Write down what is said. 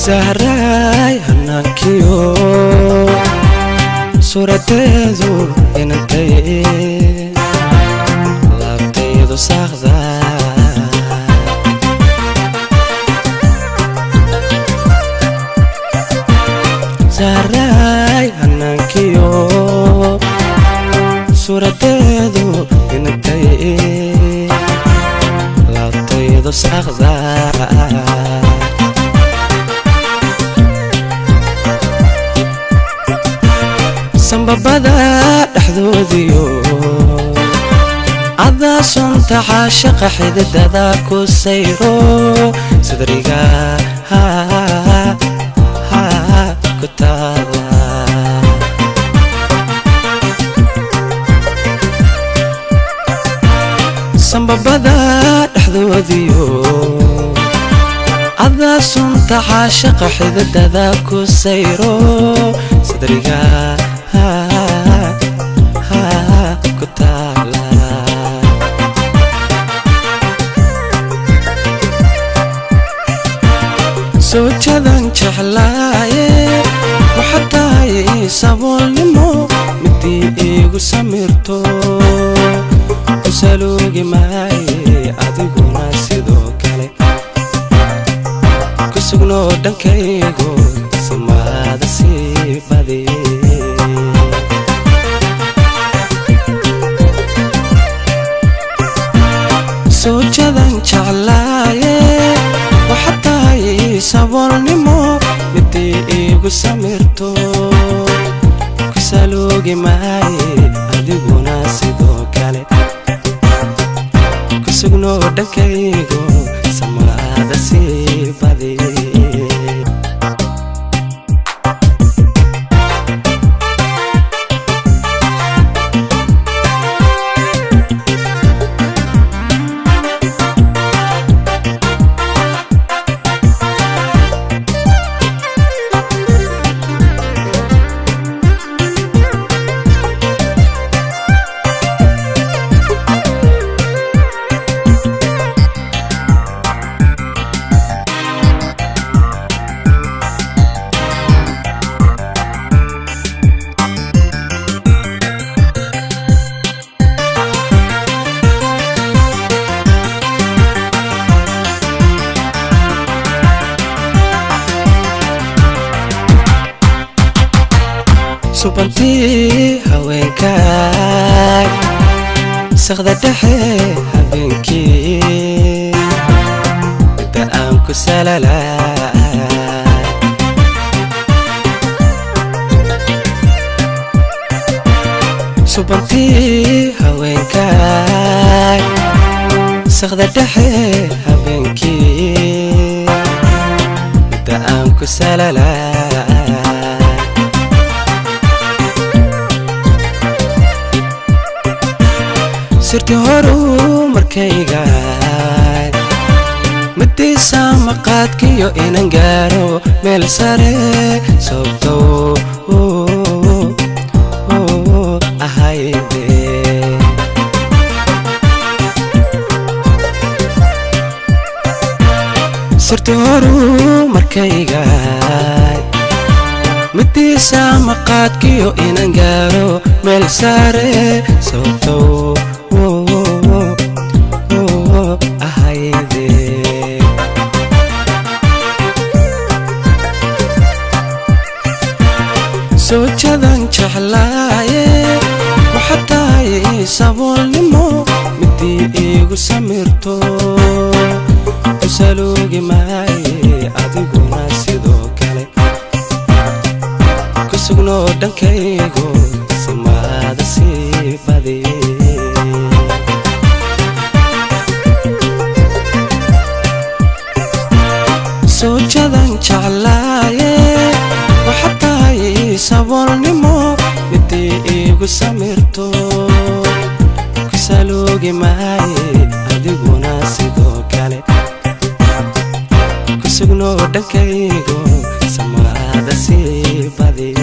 Sahray hanankiyo surateedu inantay laabtaydu saaqda Sahray hanankiyo surateedu inantay laabtaydu saaqda Sambabada dhaxdoodiyo ada sunta caashaqa xididada ku sayro sadriga ku taala Sambabada dhaxdoodiyo ada sunta caashaqa xididada ku sayro sadriga Sochadan jeclaaye waxaad saboolnimo midii igu samirto ku saloogi maaye adiguna sidoo kale ku sugnoo dhankaygo samaada sii badiyey Sochadan jeclaaye waxaad saboolnimo midii igu samirto ku saloogi maaye adiguna sidoo kale ku sugnoo dhankaygo samaada sii badiyey Subantii haweenkaay saqda dhexe habeenkii inta aan ku salalaay Subantii haweenkaay saqda dhexe habeenkii inta aan ku salalaay sirti horu markayga madiisa maqaadkiyo inan gaaro meel sare sababto ahayde sirti horu markayga madiisa maqaadkiyo inan gaaro meel sare sababto soojadan jeclaaye waxataay saboolnimo midii igu samirto kusaloogi maaye adiguna sidoo kale kusugnoo dhankaygo samaada sii badiyey soojadan jeclaaye waxataay saboolnimo midii igu samirto kusaloogi maaye adiguna sidoo kale kusugnoo dhankaygo samaada sii badiyey